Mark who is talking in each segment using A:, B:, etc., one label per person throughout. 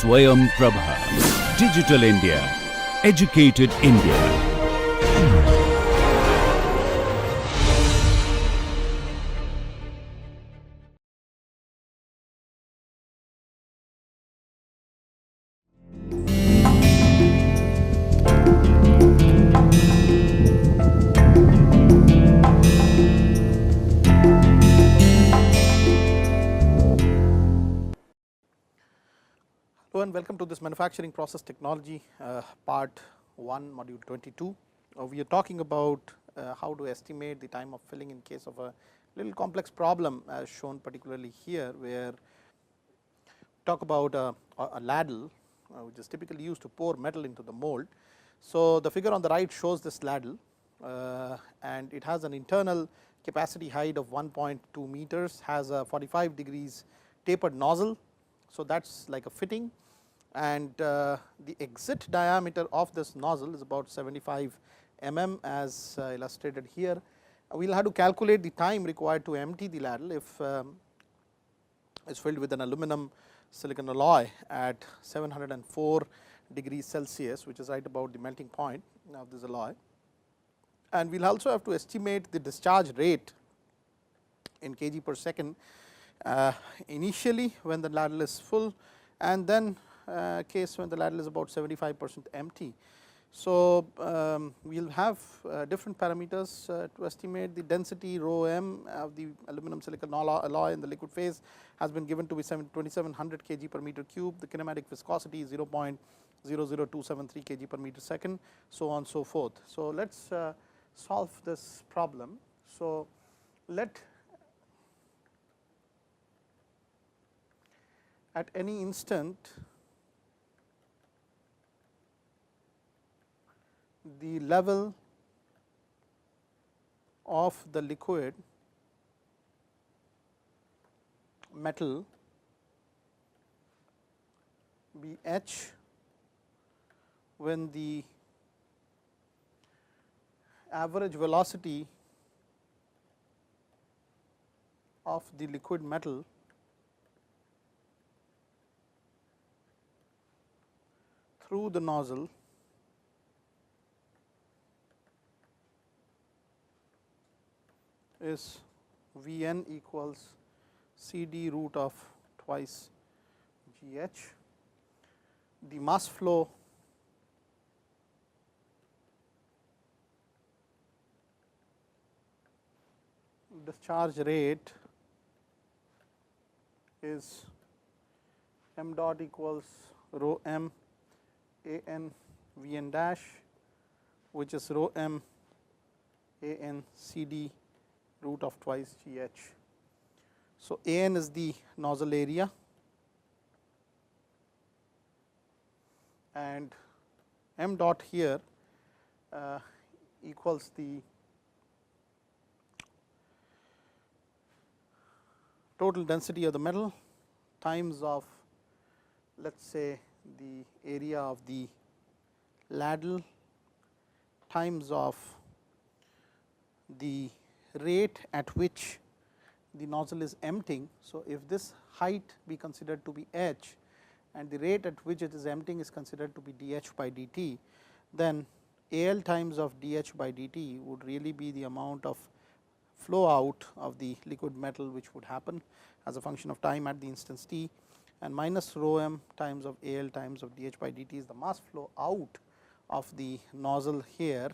A: SwayamPrabha. Digital India. Educated India.
B: Hello and welcome to this manufacturing process technology part 1 module 22. We are talking about how to estimate the time of filling in case of a little complex problem as shown particularly here, where talk about a ladle which is typically used to pour metal into the mold. So, the figure on the right shows this ladle and it has an internal capacity height of 1.2 meters, has a 45 degrees tapered nozzle. So, that is like a fitting, and the exit diameter of this nozzle is about 75 mm as illustrated here. We will have to calculate the time required to empty the ladle if it is filled with an aluminum silicon alloy at 704 degrees Celsius, which is right about the melting point of this alloy. And we will also have to estimate the discharge rate in kg per second initially when the ladle is full, and then case when the ladle is about 75% empty. So, we will have different parameters to estimate the density rho m of the aluminum silicon alloy in the liquid phase has been given to be 2700 kg per meter cube. The kinematic viscosity is 0.00273 kg per meter second, so on so forth. So, let us solve this problem. So, let at any instant the level of the liquid metal be h when the average velocity of the liquid metal through the nozzle is V n equals C d root of twice G h. The mass flow discharge rate is m dot equals rho m a n V n dash, which is rho m a n C d root of twice G h. So, a n is the nozzle area and m dot here equals the total density of the metal times of, let us say, the area of the ladle times of the rate at which the nozzle is emptying. So, if this height be considered to be h and the rate at which it is emptying is considered to be dh by dt, then AL times of dh by dt would really be the amount of flow out of the liquid metal which would happen as a function of time at the instance t, and minus rho m times of AL times of dh by dt is the mass flow out of the nozzle here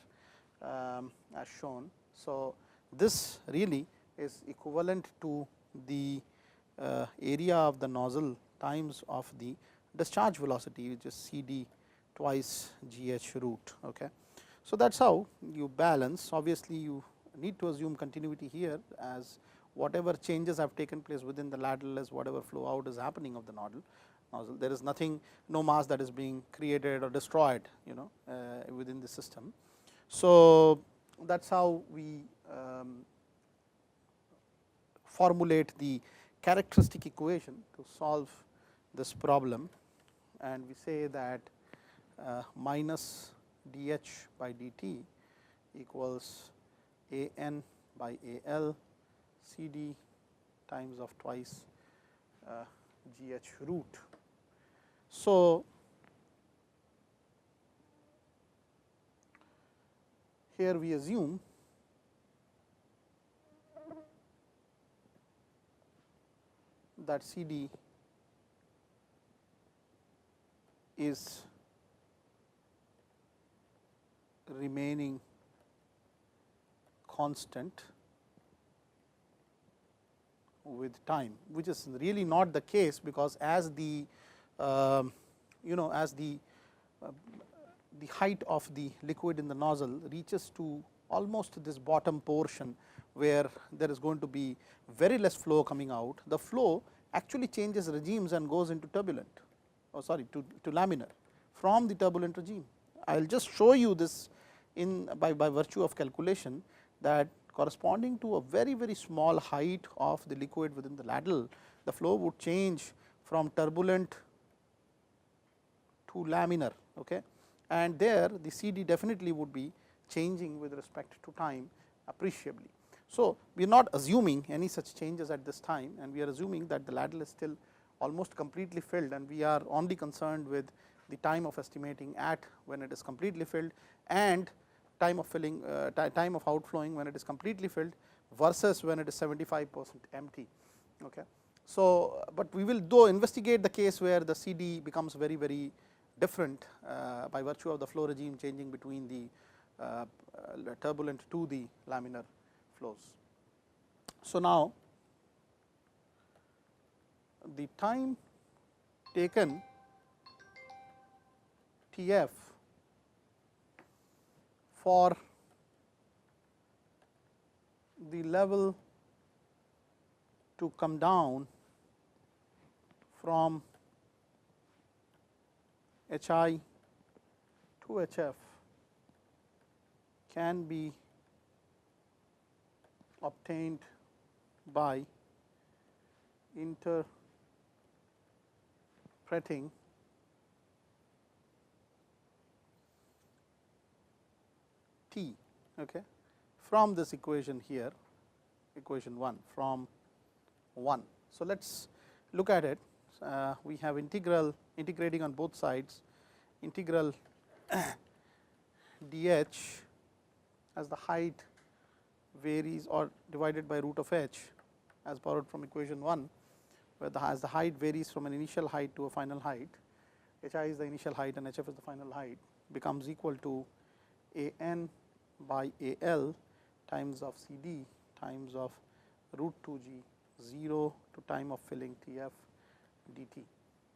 B: as shown. So, this really is equivalent to the area of the nozzle times of the discharge velocity, which is C d twice G h root. Okay. So, that is how you balance. Obviously, you need to assume continuity here, as whatever changes have taken place within the ladle is whatever flow out is happening of the nozzle. There is nothing, no mass that is being created or destroyed, within the system. So, that is how we formulate the characteristic equation to solve this problem, and we say that minus dh by dt equals a n by a l C d times of twice G h root. So, here we assume that C D is remaining constant with time, which is really not the case, because as the as the height of the liquid in the nozzle reaches to almost this bottom portion, where there is going to be very less flow coming out, the flow actually changes regimes and goes into turbulent, to laminar from the turbulent regime. I will just show you this in by virtue of calculation, that corresponding to a very small height of the liquid within the ladle, the flow would change from turbulent to laminar. Okay. And there the C D definitely would be changing with respect to time appreciably. So, we are not assuming any such changes at this time, and we are assuming that the ladle is still almost completely filled, and we are only concerned with the time of estimating at when it is completely filled, and time of filling time of outflowing when it is completely filled versus when it is 75% empty. Okay. So, but we will though investigate the case where the C D becomes very different by virtue of the flow regime changing between the turbulent to the laminar flows. So, now the time taken T f for the level to come down from H I to H f can be obtained by interpreting T from this equation here, equation 1 from 1. So, let us look at it. We have integrating on both sides, integral dh as the height varies or divided by root of h as borrowed from equation 1, where as the height varies from an initial height to a final height, h I is the initial height and h f is the final height, becomes equal to a n by a l times of C D times of root 2 g 0 to time of filling T f dt.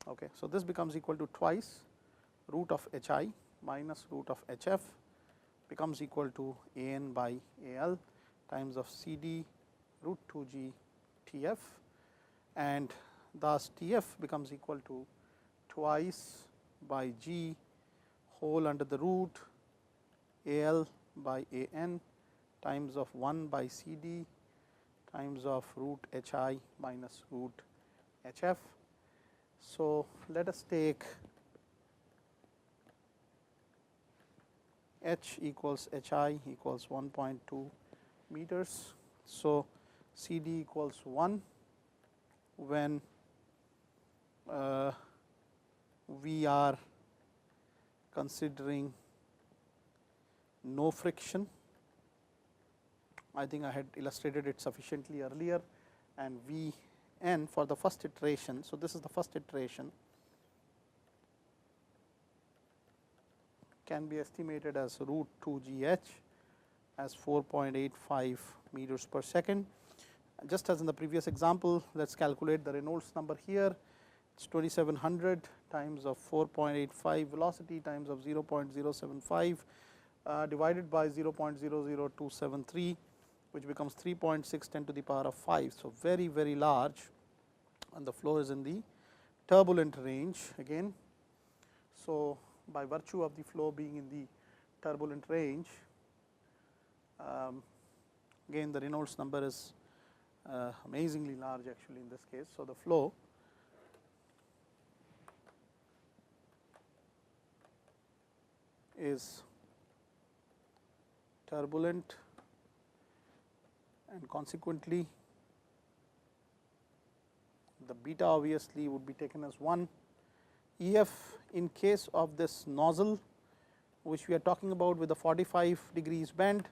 B: Okay. So, this becomes equal to twice root of h I minus root of h f becomes equal to a n by a l times of C D root 2 g T f, and thus T f becomes equal to twice by g whole under the root a l by a n times of 1 by C D times of root h I minus root h f. So, let us take h equals h I equals 1.2 meters. So, C D equals 1 when we are considering no friction. I think I had illustrated it sufficiently earlier, and V n for the first iteration. So, this is the first iteration, can be estimated as root 2 g h as 4.85 meters per second. Just as in the previous example, let us calculate the Reynolds number here. It is 2700 times of 4.85 velocity times of 0.075 divided by 0.00273, which becomes 3.6 10 to the power of 5. So, very large, and the flow is in the turbulent range again. So, by virtue of the flow being in the turbulent range, again the Reynolds number is amazingly large actually in this case. So, the flow is turbulent, and consequently the beta obviously would be taken as 1, EF in case of this nozzle, which we are talking about with the 45 degrees bend,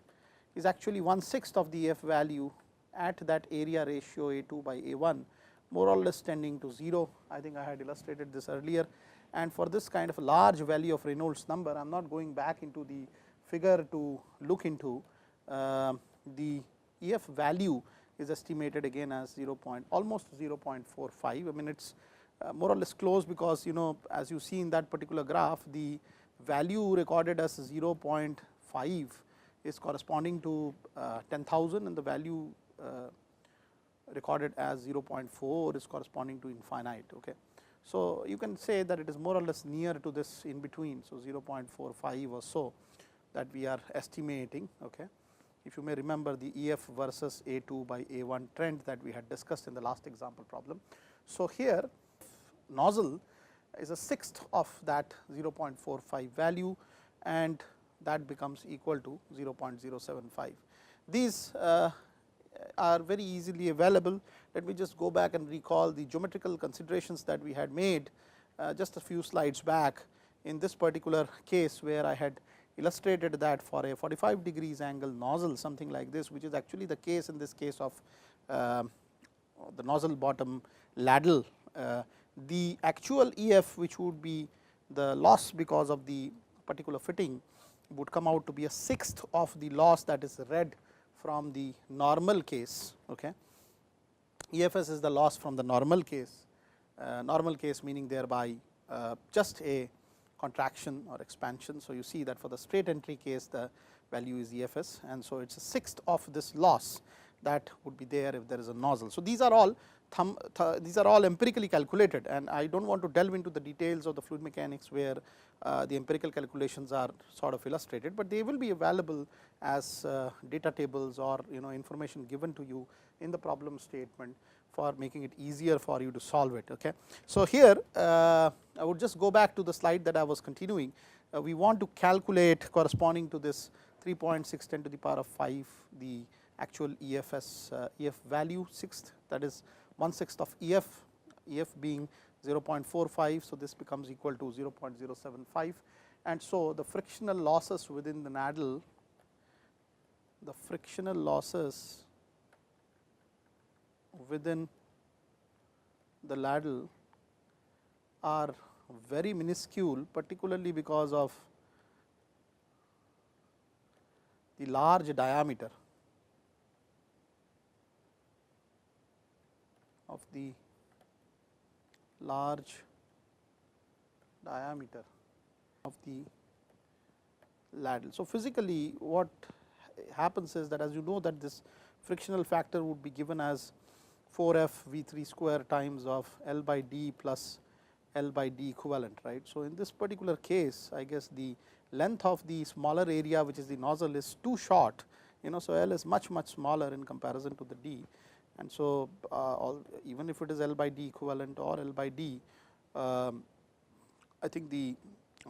B: is actually 1/6 of the EF value at that area ratio A2 by A1, more or less tending to 0. I think I had illustrated this earlier, and for this kind of a large value of Reynolds number, I am not going back into the figure to look into. The EF value is estimated again as 0. Almost 0.45. I mean, it is more or less close, because as you see in that particular graph, the value recorded as 0.5 is corresponding to 10,000, and the value recorded as 0.4 is corresponding to infinite. Okay. So, you can say that it is more or less near to this in between. So, 0.45 or so that we are estimating. Okay. If you may remember the EF versus A2 by A1 trend that we had discussed in the last example problem. So, here nozzle is a sixth of that 0.45 value, and that becomes equal to 0.075. These are very easily available. Let me just go back and recall the geometrical considerations that we had made just a few slides back in this particular case, where I had illustrated that for a 45 degrees angle nozzle, something like this, which is actually the case in this case of the nozzle bottom ladle. The actual EF, which would be the loss because of the particular fitting, would come out to be a sixth of the loss that is read from the normal case. Okay. EFS is the loss from the normal case meaning thereby just a contraction or expansion. So, you see that for the straight entry case, the value is EFS, and so it is a sixth of this loss that would be there if there is a nozzle. So, these are all empirically calculated, and I do not want to delve into the details of the fluid mechanics where the empirical calculations are sort of illustrated, but they will be available as data tables or information given to you in the problem statement for making it easier for you to solve it. Okay. So, here I would just go back to the slide that I was continuing. We want to calculate corresponding to this 3.6 10 to the power of 5 the actual EFS EF value, sixth, that is 1/6 of EF being 0.45. So, this becomes equal to 0.075, and so the frictional losses within the ladle, are very minuscule, particularly because of the large diameter of the ladle. So, physically what happens is that, as you know, that this frictional factor would be given as 4f V3 square times of L by D plus L by D equivalent, right. So, in this particular case, I guess the length of the smaller area, which is the nozzle, is too short, so L is much smaller in comparison to the D, and so even if it is L by D equivalent or L by D, I think the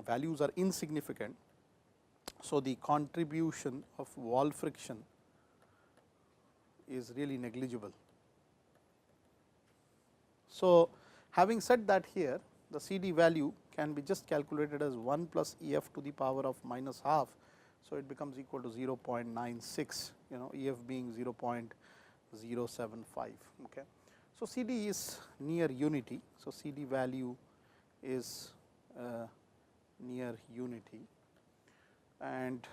B: values are insignificant. So, the contribution of wall friction is really negligible. So, having said that, here the CD value can be just calculated as 1 plus EF to the power of minus half. So, it becomes equal to 0.96, EF being 0.075. Okay. So, CD is near unity. So, CD value is near unity, and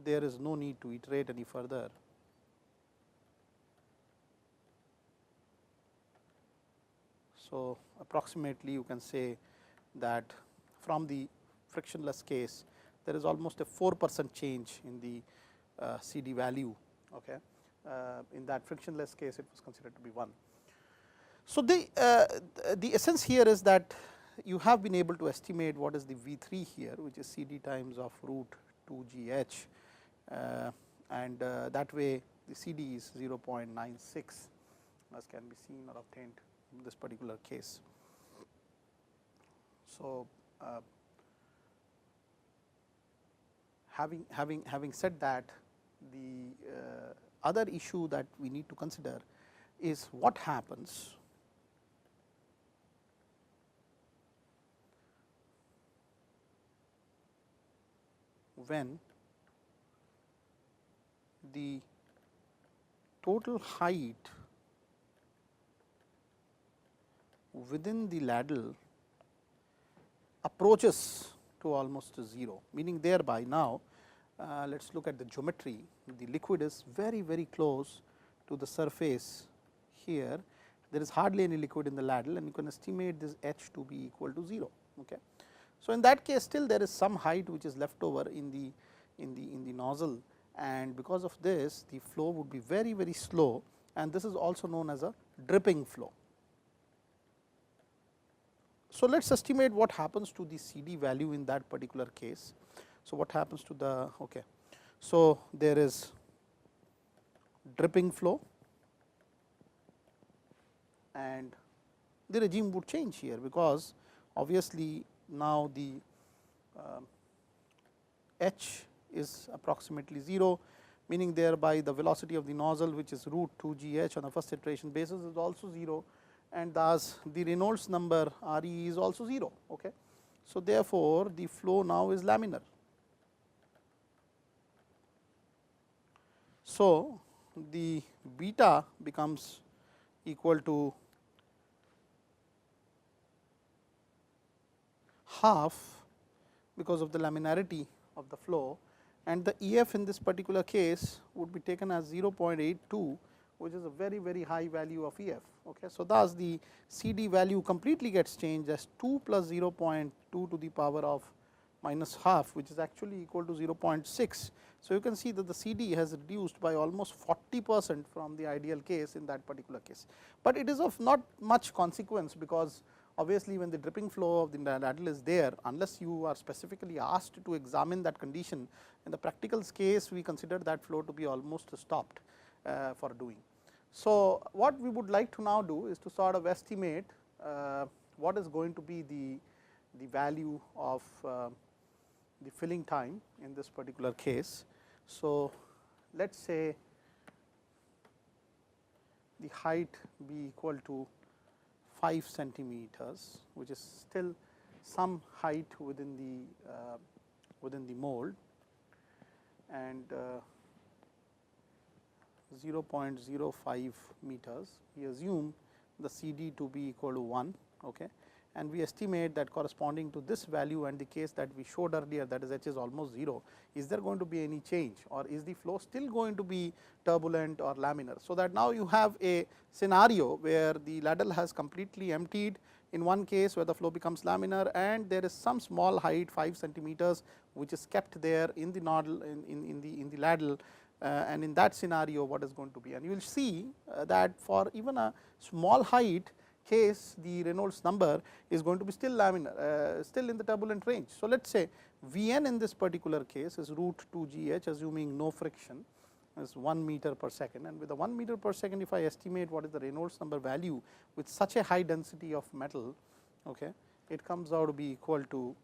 B: there is no need to iterate any further. So, approximately you can say that from the frictionless case, there is almost a 4% change in the CD value. Okay. In that frictionless case, it was considered to be 1. So, the essence here is that you have been able to estimate what is the V3 here, which is CD times of root 2 GH, and that way the CD is 0.96, as can be seen or obtained in this particular case. So, having said that, the other issue that we need to consider is what happens when the total height within the ladle approaches to almost 0, meaning thereby now let us look at the geometry. The liquid is very close to the surface here. There is hardly any liquid in the ladle, and you can estimate this H to be equal to 0. Okay. So, in that case still there is some height which is left over in the nozzle, and because of this the flow would be very slow, and this is also known as a dripping flow. So, let us estimate what happens to the CD value in that particular case. So, what happens to the okay. So, there is dripping flow, and the regime would change here, because obviously now the H is approximately 0, meaning thereby the velocity of the nozzle, which is root 2 g h on a first iteration basis, is also 0, and thus the Reynolds number R e is also 0. Okay. So, therefore, the flow now is laminar. So, the beta becomes equal to half because of the laminarity of the flow, and the E f in this particular case would be taken as 0.82, which is a very high value of E f. Okay. So, thus the C d value completely gets changed as 2 plus 0.2 to the power of minus half, which is actually equal to 0.6. So, you can see that the C d has reduced by almost 40% from the ideal case in that particular case, but it is of not much consequence, because obviously when the dripping flow of the ladle is there, unless you are specifically asked to examine that condition, in the practical case we consider that flow to be almost stopped for doing. So, what we would like to now do is to sort of estimate what is going to be the value of the filling time in this particular case. So, let us say the height be equal to 5 centimeters, which is still some height within the mold, and 0.05 meters. We assume the C d to be equal to 1. Okay. And we estimate that corresponding to this value and the case that we showed earlier, that is H is almost 0, is there going to be any change, or is the flow still going to be turbulent or laminar. So, that now you have a scenario where the ladle has completely emptied in one case where the flow becomes laminar, and there is some small height 5 centimeters which is kept there in the noddle in the ladle, and in that scenario what is going to be. And you will see that for even a small height case, the Reynolds number is going to be still laminar, still in the turbulent range. So, let us say V n in this particular case is root 2 g h, assuming no friction, is 1 meter per second, and with the 1 meter per second, if I estimate what is the Reynolds number value with such a high density of metal, okay, it comes out to be equal to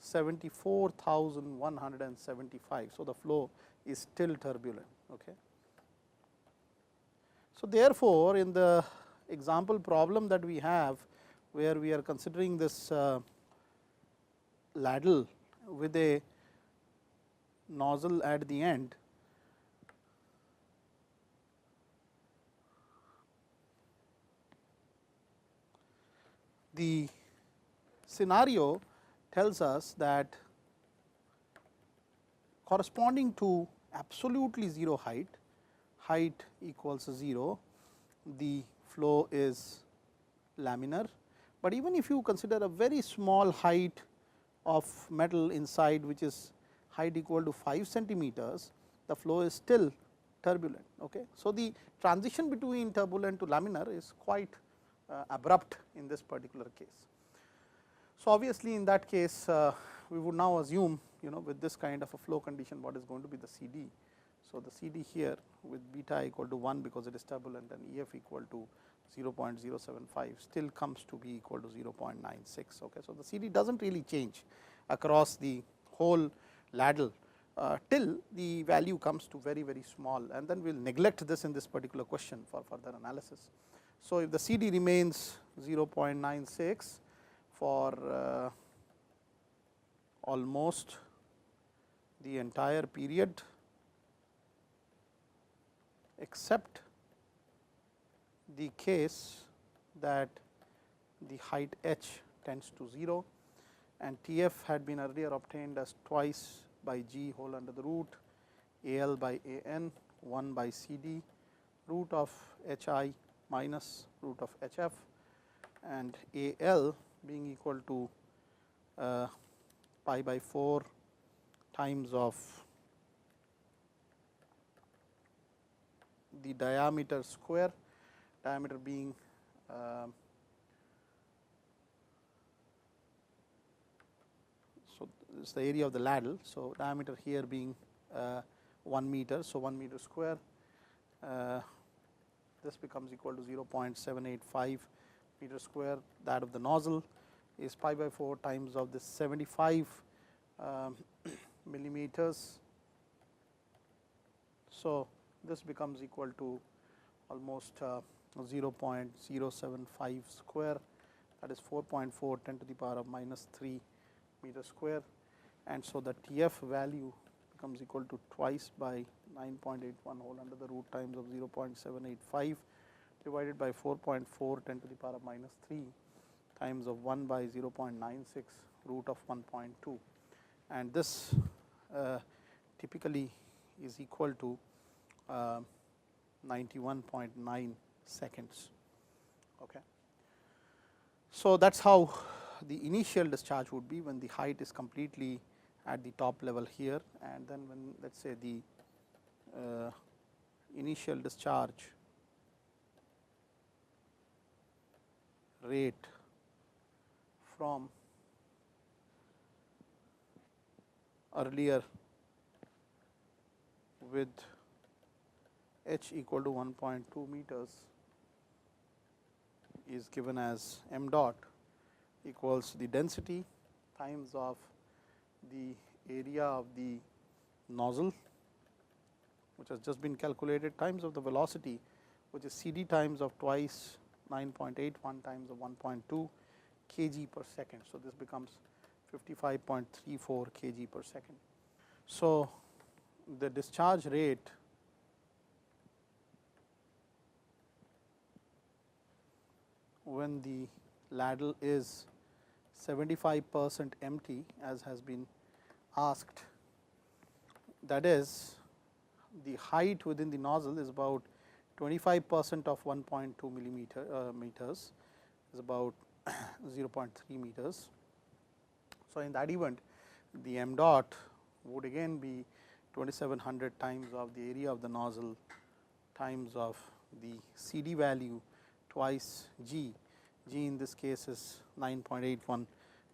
B: 74,175. So, the flow is still turbulent. Okay. So, therefore, in the example problem that we have, where we are considering this ladle with a nozzle at the end, the scenario tells us that corresponding to absolutely 0 height, height equals 0, the flow is laminar. But even if you consider a very small height of metal inside, which is height equal to 5 centimeters, the flow is still turbulent. Okay. So, the transition between turbulent to laminar is quite abrupt in this particular case. So, obviously, in that case we would now assume, with this kind of a flow condition, what is going to be the C d. So, the C d here with beta equal to 1 because it is turbulent, and E f equal to 0.075 still comes to be equal to 0.96. Okay. So, the C d does not really change across the whole ladle till the value comes to very small, and then we will neglect this in this particular question for further analysis. So, if the C d remains 0.96 for almost the entire period except the case that the height h tends to 0, and T f had been earlier obtained as twice by g whole under the root A l by A n 1 by C d root of h I minus root of h f, and A l being equal to pi by 4 times of the diameter square, diameter being so this is the area of the ladle. So, diameter here being 1 meter. So, 1 meter square, this becomes equal to 0.785 meter square. That of the nozzle is pi by 4 times of this 75 millimeters. So, this becomes equal to almost 0.075 square, that is 4.4 10 to the power of minus 3 meter square, and so the T f value becomes equal to twice by 9.81 whole under the root times of 0.785 divided by 4.4 10 to the power of minus 3 times of 1 by 0.96 root of 1.2, and this typically is equal to 91.9 seconds. Okay. So, that is how the initial discharge would be when the height is completely at the top level here, and then when let us say the initial discharge rate from earlier with h equal to 1.2 meters is given as m dot equals the density times of the area of the nozzle, which has just been calculated, times of the velocity, which is C d times of twice 9.81 times of 1.2 kg per second. So, this becomes 55.34 kg per second. So, the discharge rate when the ladle is 75% empty, as has been asked, that is the height within the nozzle is about 25% of 1.2 meters is about 0.3 meters. So, in that event the m dot would again be 2700 times of the area of the nozzle times of the C d value twice g. G in this case is 9.81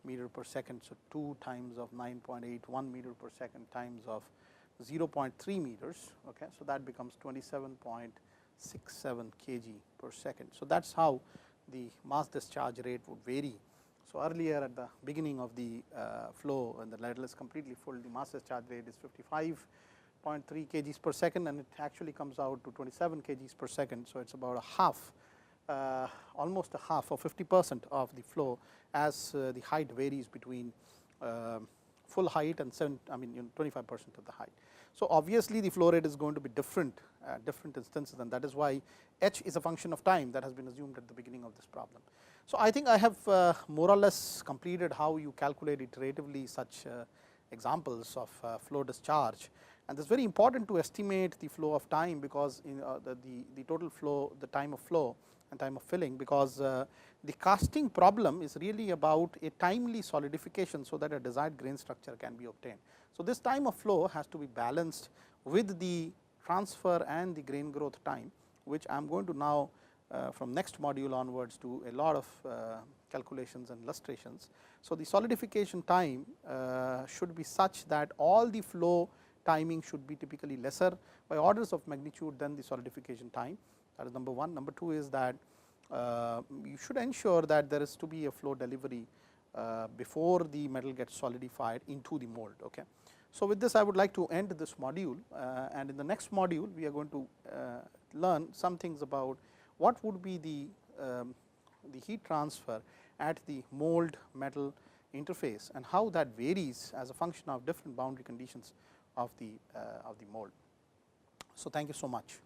B: meter per second. So, 2 times of 9.81 meter per second times of 0.3 meters. Okay. So, that becomes 27.67 kg per second. So, that is how the mass discharge rate would vary. So, earlier at the beginning of the flow, when the ladle is completely full, the mass discharge rate is 55.3 kgs per second, and it actually comes out to 27 kgs per second. So, it is about a half, almost a half or 50% of the flow, as the height varies between full height and 25% of the height. So, obviously, the flow rate is going to be different at different instances, and that is why h is a function of time that has been assumed at the beginning of this problem. So, I think I have more or less completed how you calculate iteratively such examples of flow discharge, and it is very important to estimate the flow of time, because in the total flow, the time of flow and time of filling, because the casting problem is really about a timely solidification, so that a desired grain structure can be obtained. So, this time of flow has to be balanced with the transfer and the grain growth time, which I am going to now from next module onwards do a lot of calculations and illustrations. So, the solidification time should be such that all the flow timing should be typically lesser by orders of magnitude than the solidification time. That is number one. Number two is that you should ensure that there is to be a flow delivery before the metal gets solidified into the mold. Okay. So, with this I would like to end this module, and in the next module we are going to learn some things about what would be the heat transfer at the mold metal interface, and how that varies as a function of different boundary conditions of the mold. So, thank you so much.